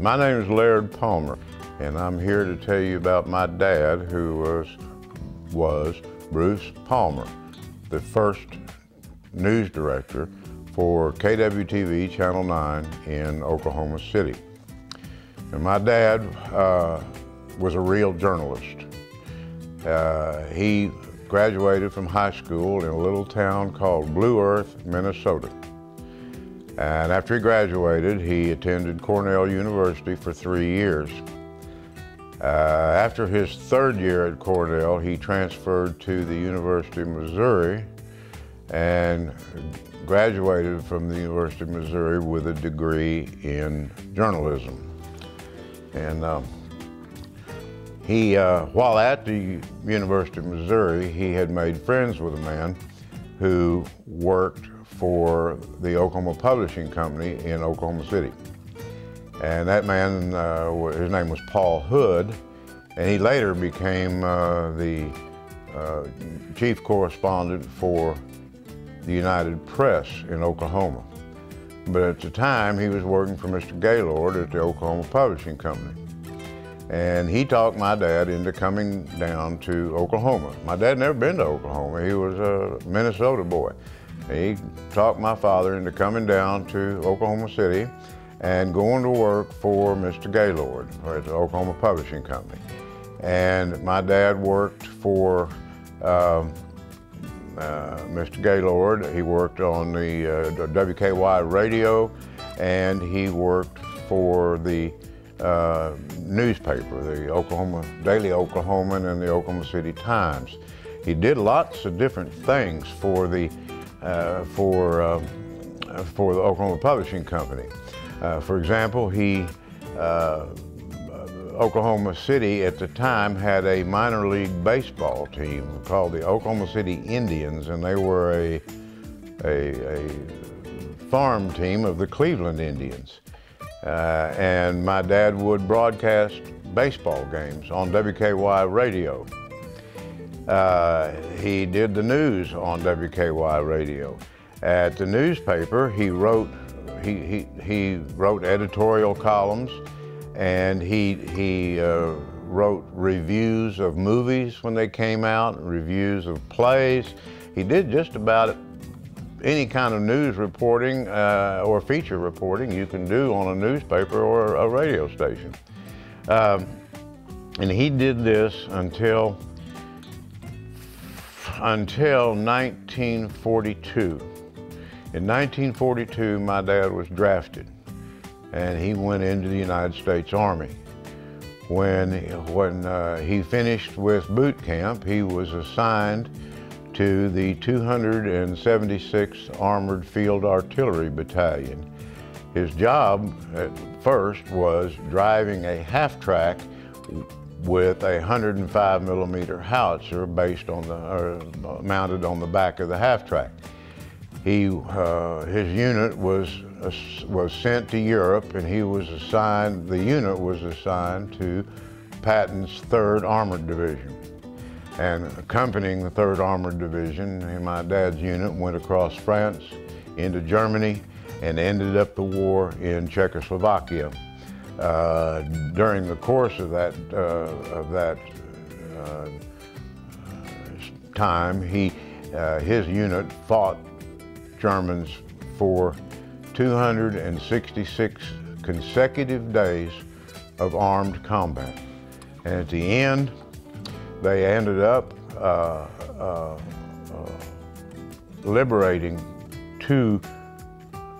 My name is Laird Palmer, and I'm here to tell you about my dad, who was Bruce Palmer, the first news director for KWTV Channel 9 in Oklahoma City. And my dad was a real journalist. He graduated from high school in a little town called Blue Earth, Minnesota. And after he graduated, he attended Cornell University for 3 years. After his third year at Cornell, he transferred to the University of Missouri and graduated from the University of Missouri with a degree in journalism. And while at the University of Missouri, he had made friends with a man who worked for the Oklahoma Publishing Company in Oklahoma City. And that man, his name was Paul Hood, and he later became the chief correspondent for the United Press in Oklahoma. But at the time, he was working for Mr. Gaylord at the Oklahoma Publishing Company. And he talked my dad into coming down to Oklahoma. My dad had never been to Oklahoma. He was a Minnesota boy. He talked my father into coming down to Oklahoma City and going to work for Mr. Gaylord at the Oklahoma Publishing Company. And my dad worked for Mr. Gaylord. He worked on the WKY radio, and he worked for the newspaper, the Daily Oklahoman and the Oklahoma City Times. He did lots of different things for the Oklahoma Publishing Company. For example, Oklahoma City at the time had a minor league baseball team called the Oklahoma City Indians, and they were a farm team of the Cleveland Indians. And my dad would broadcast baseball games on WKY radio. He did the news on WKY radio. At the newspaper, he wrote editorial columns, and he wrote reviews of movies when they came out, reviews of plays. He did just about any kind of news reporting or feature reporting you can do on a newspaper or a radio station. And he did this until 1942. In 1942, my dad was drafted, and he went into the United States Army. When he finished with boot camp, he was assigned to the 276th Armored Field Artillery Battalion. His job at first was driving a half-track with a 105mm howitzer mounted on the back of the half-track. His unit was sent to Europe, and the unit was assigned to Patton's 3rd Armored Division. And accompanying the 3rd Armored Division, my dad's unit went across France into Germany and ended up the war in Czechoslovakia. During the course of that time, his unit fought Germans for 266 consecutive days of armed combat. And at the end, they ended up liberating 2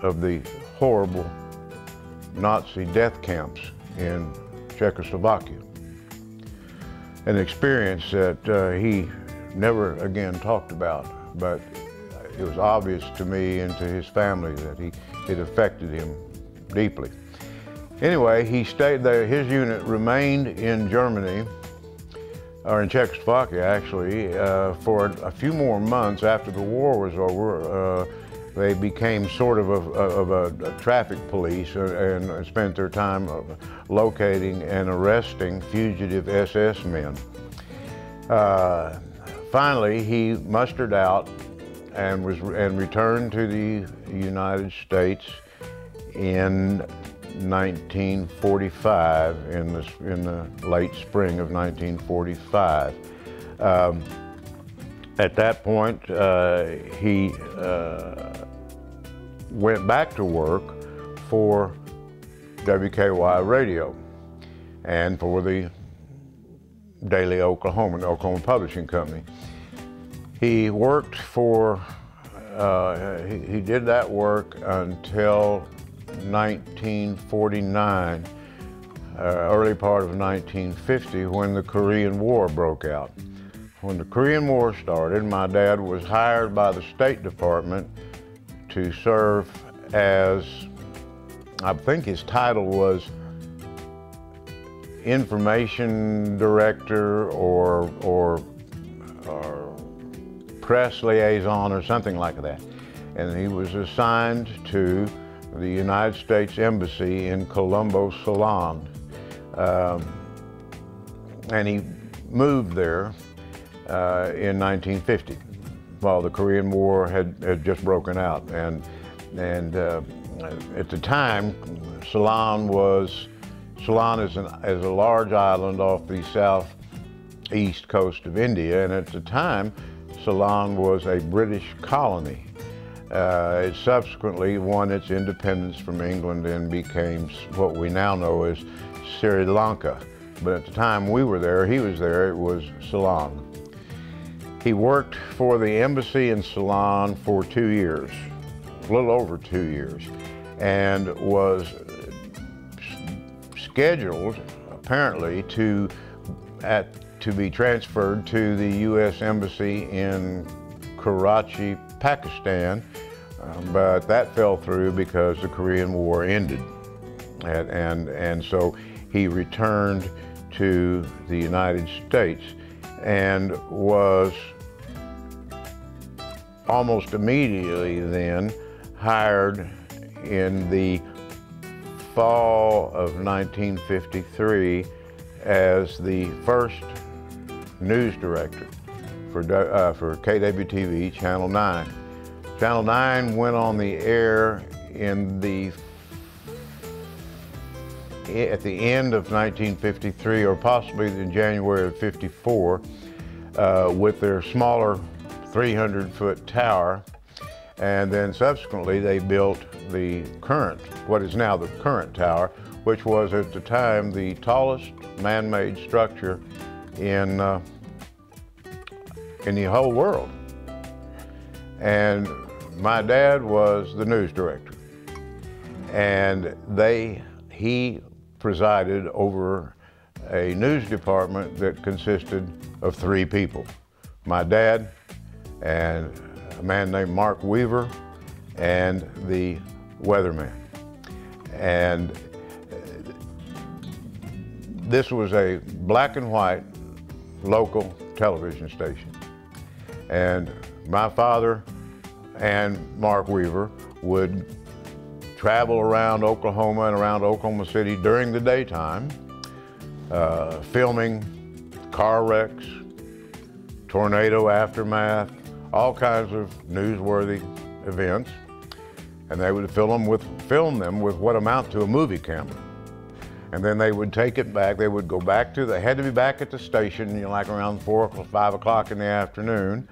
of the horrible Nazi death camps in Czechoslovakia. An experience that he never again talked about, but it was obvious to me and to his family that it affected him deeply. Anyway, he stayed there. His unit remained in Germany, or in Czechoslovakia actually, for a few more months after the war was over. They became sort of a traffic police and spent their time locating and arresting fugitive SS men. Finally, he mustered out and returned to the United States in 1945, in the late spring of 1945. At that point, he went back to work for WKY Radio and for the Daily Oklahoma, the Oklahoma Publishing Company. He worked for, he did that work until 1949, early part of 1950, when the Korean War broke out. When the Korean War started, my dad was hired by the State Department to serve as, I think his title was Information Director or Press Liaison or something like that. And he was assigned to the United States Embassy in Colombo, Ceylon. And he moved there in 1950, while the Korean War had just broken out. And at the time, Ceylon is a large island off the southeast coast of India, and at the time, Ceylon was a British colony. It subsequently won its independence from England and became what we now know as Sri Lanka. But at the time we were there, he was there, it was Ceylon. He worked for the embassy in Ceylon for 2 years, a little over 2 years, and was scheduled, apparently, to be transferred to the U.S. Embassy in Karachi, Pakistan, but that fell through because the Korean War ended. And so he returned to the United States and was almost immediately then hired in the fall of 1953 as the first news director for KWTV Channel 9. Channel 9 went on the air at the end of 1953, or possibly in January of '54, with their smaller 300-foot tower, and then subsequently they built what is now the current tower, which was at the time the tallest man-made structure in the whole world. And my dad was the news director, and he presided over a news department that consisted of 3 people: my dad, and a man named Mark Weaver, and the weatherman. And this was a black and white local television station. And my father and Mark Weaver would travel around Oklahoma and around Oklahoma City during the daytime, filming car wrecks, tornado aftermath, all kinds of newsworthy events. And they would film them with what amount to a movie camera. And then they would take it back. They would go back they had to be back at the station, like around 4 or 5 o'clock in the afternoon,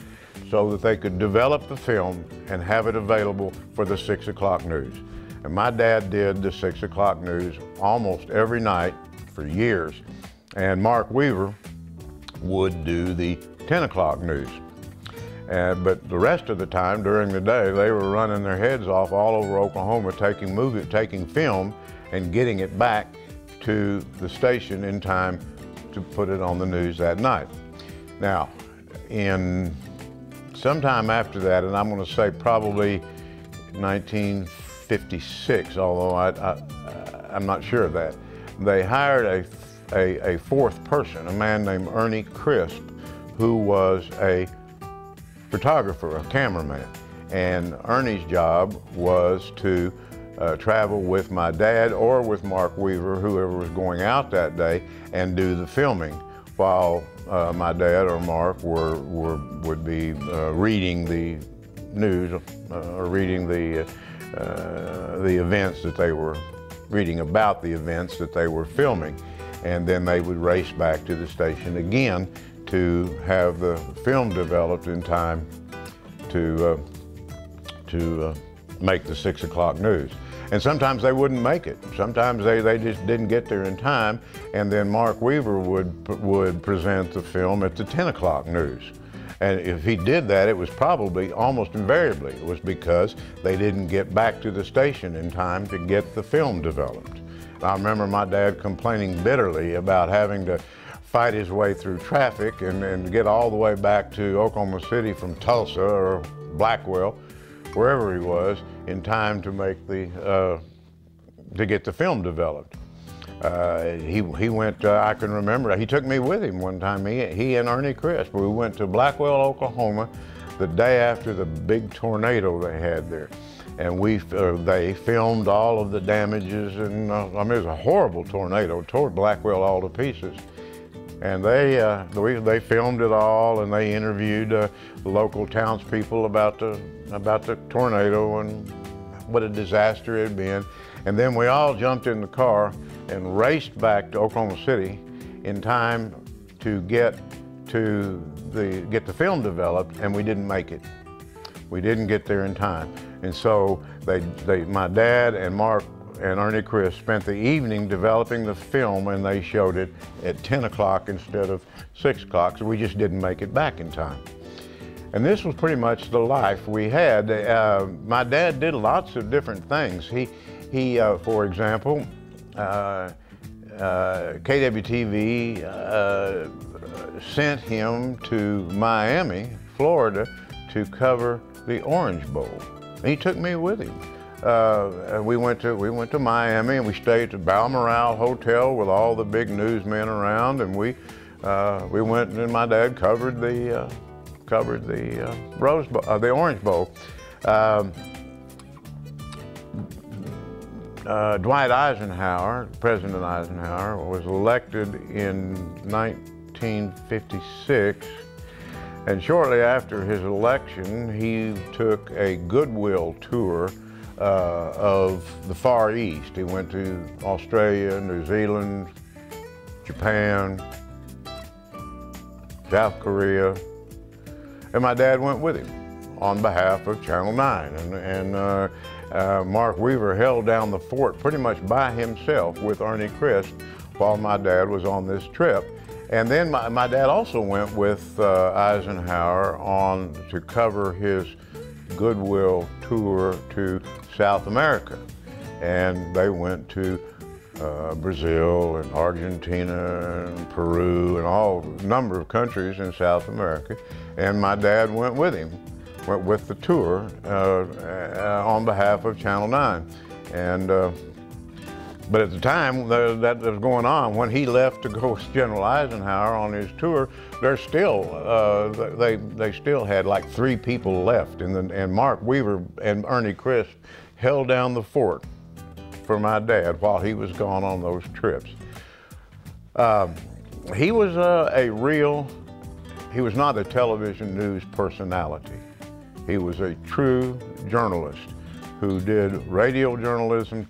so that they could develop the film and have it available for the 6 o'clock news. And my dad did the 6 o'clock news almost every night for years. And Mark Weaver would do the 10 o'clock news. But the rest of the time during the day, they were running their heads off all over Oklahoma, taking film and getting it back to the station in time to put it on the news that night. Now, sometime after that, and I'm going to say probably 1956, although I'm not sure of that, they hired a 4th person, a man named Ernie Crisp, who was a photographer, a cameraman. And Ernie's job was to travel with my dad or with Mark Weaver, whoever was going out that day, and do the filming, while my dad or Mark would be reading the news or reading the events that they were reading about the events that they were filming. And then they would race back to the station again to have the film developed in time to make the 6 o'clock news. And sometimes they wouldn't make it. Sometimes they just didn't get there in time, and then Mark Weaver would present the film at the 10 o'clock news. And if he did that, it was probably almost invariably, it was because they didn't get back to the station in time to get the film developed. I remember my dad complaining bitterly about having to fight his way through traffic and get all the way back to Oklahoma City from Tulsa or Blackwell, wherever he was, in time to make to get the film developed. He went, I can remember, he took me with him one time, he and Ernie Crisp. We went to Blackwell, Oklahoma, the day after the big tornado they had there. And they filmed all of the damages, and I mean, it was a horrible tornado, tore Blackwell all to pieces. And they filmed it all, and they interviewed the local townspeople about the tornado and what a disaster it had been. And then we all jumped in the car and raced back to Oklahoma City in time to get the film developed, and we didn't make it. We didn't get there in time. And so my dad and Mark and Ernie Crisp spent the evening developing the film, and they showed it at 10 o'clock instead of 6 o'clock, so we just didn't make it back in time. And this was pretty much the life we had. My dad did lots of different things. He for example, KWTV sent him to Miami, Florida, to cover the Orange Bowl. And he took me with him. We went to Miami, and we stayed at the Balmoral Hotel with all the big newsmen around, and we went, and my dad covered the Rose Bowl, the Orange Bowl. Dwight Eisenhower, President Eisenhower, was elected in 1956, and shortly after his election, he took a goodwill tour of the Far East. He went to Australia, New Zealand, Japan, South Korea, and my dad went with him on behalf of Channel 9. And Mark Weaver held down the fort pretty much by himself with Ernie Crisp while my dad was on this trip. And then my dad also went with Eisenhower to cover his goodwill tour to South America. And they went to Brazil and Argentina and Peru and a number of countries in South America. And my dad went with him, went with the tour on behalf of Channel 9. And but at the time that was going on, when he left to go with General Eisenhower on his tour, there's still they still had like 3 people left, and Mark Weaver and Ernie Crisp held down the fort for my dad while he was gone on those trips. He was he was not a television news personality. He was a true journalist who did radio journalism,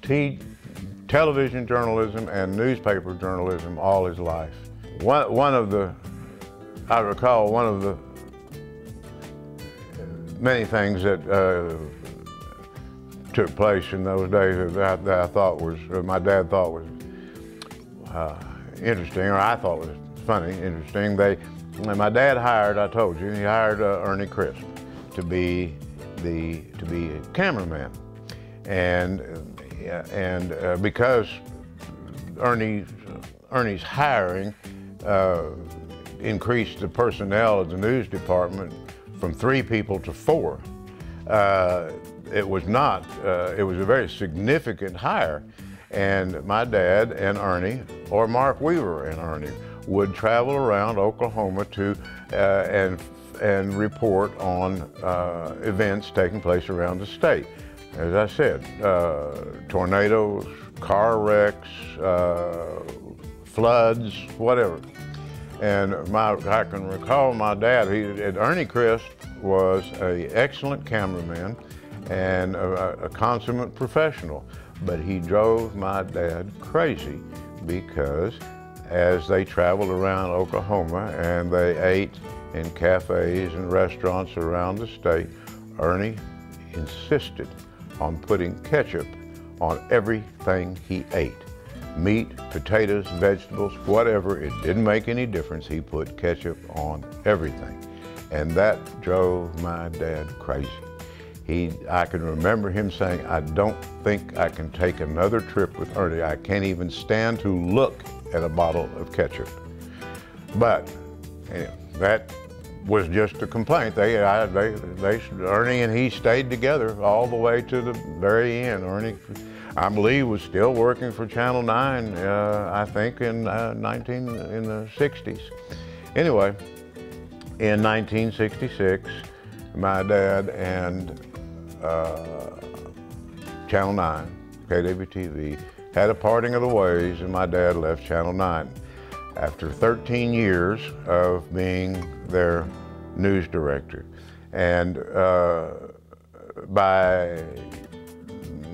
television journalism, and newspaper journalism all his life. I recall one of the many things that took place in those days that I thought was, my dad thought was interesting, or I thought was funny, interesting. My dad hired, I told you, he hired Ernie Crisp to be a cameraman, and because Ernie's hiring increased the personnel of the news department from 3 people to 4. It was a very significant hire, and my dad and Ernie, or Mark Weaver and Ernie, would travel around Oklahoma to and report on events taking place around the state. As I said, tornadoes, car wrecks, floods, whatever. And I can recall my dad, Ernie Crisp was an excellent cameraman, and a consummate professional. But he drove my dad crazy because as they traveled around Oklahoma and they ate in cafes and restaurants around the state, Ernie insisted on putting ketchup on everything he ate. Meat, potatoes, vegetables, whatever, it didn't make any difference. He put ketchup on everything. And that drove my dad crazy. I can remember him saying, I don't think I can take another trip with Ernie. I can't even stand to look at a bottle of ketchup. But that was just a complaint. Ernie and he stayed together all the way to the very end. Ernie, I believe, was still working for Channel 9, I think in the 60s. Anyway, in 1966, my dad and Channel 9, KWTV, had a parting of the ways, and my dad left Channel 9 after 13 years of being their news director. And by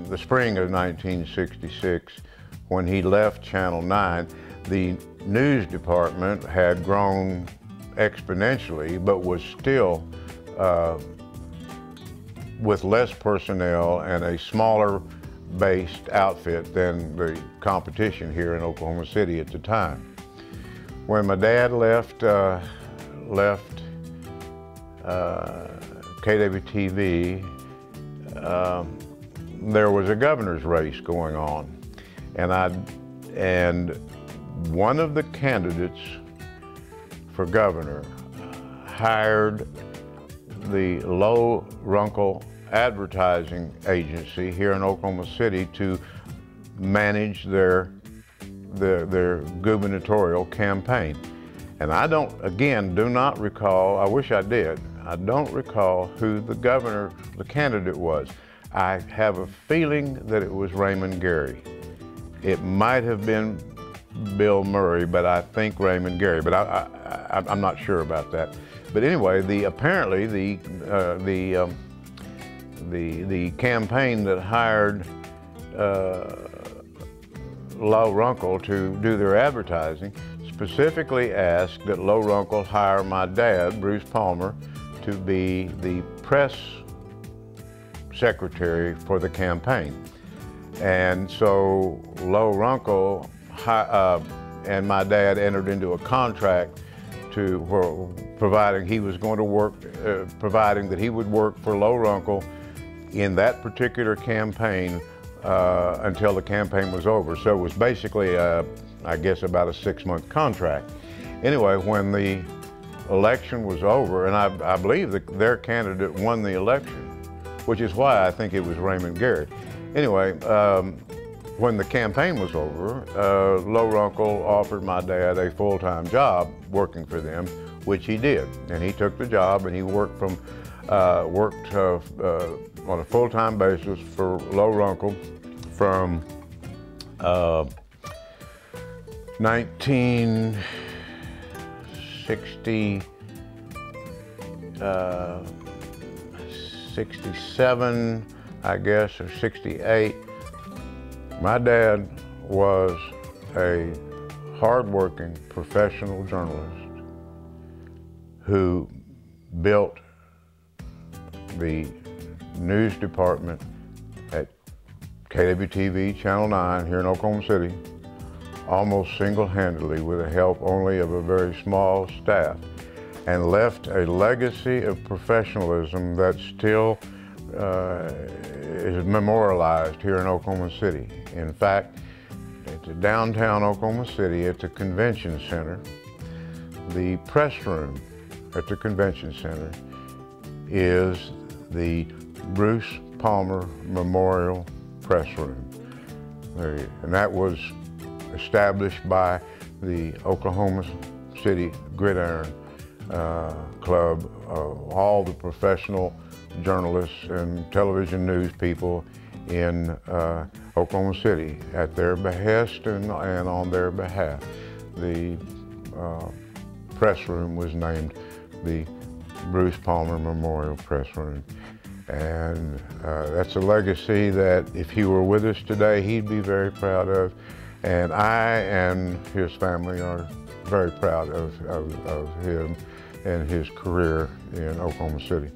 the spring of 1966, when he left Channel 9, the news department had grown exponentially, but was still with less personnel and a smaller based outfit than the competition here in Oklahoma City at the time. When my dad left KWTV, there was a governor's race going on, and one of the candidates for governor hired the Low Runkle advertising agency here in Oklahoma City to manage their gubernatorial campaign. And I do not recall, I wish I did, I don't recall who the candidate was. I have a feeling that it was Raymond Gary. It might have been Bill Murray, but I think Raymond Gary, but I'm not sure about that. But anyway, apparently the campaign that hired Low Runkle to do their advertising specifically asked that Low Runkle hire my dad, Bruce Palmer, to be the press secretary for the campaign. And so Low Runkle and my dad entered into a contract providing he was going to work, providing that he would work for Low Runkle in that particular campaign until the campaign was over. So it was basically, I guess, about a 6-month contract. Anyway, when the election was over, and I believe that their candidate won the election, which is why I think it was Raymond Gary. Anyway, when the campaign was over, Low Runkle offered my dad a full-time job working for them, which he did. And he took the job and he worked on a full-time basis for Low Runkle from 1967, I guess, or 68. My dad was a hard-working professional journalist who built the news department at KWTV Channel 9 here in Oklahoma City almost single-handedly with the help only of a very small staff, and left a legacy of professionalism that still is memorialized here in Oklahoma City. In fact, at downtown Oklahoma City, at the convention center, the press room at the convention center is the Bruce Palmer Memorial Press Room. And that was established by the Oklahoma City Gridiron Club, all the professional journalists and television news people in Oklahoma City at their behest and on their behalf. The press room was named the Bruce Palmer Memorial Press Room. And that's a legacy that if he were with us today, he'd be very proud of. And I and his family are very proud of him and his career in Oklahoma City.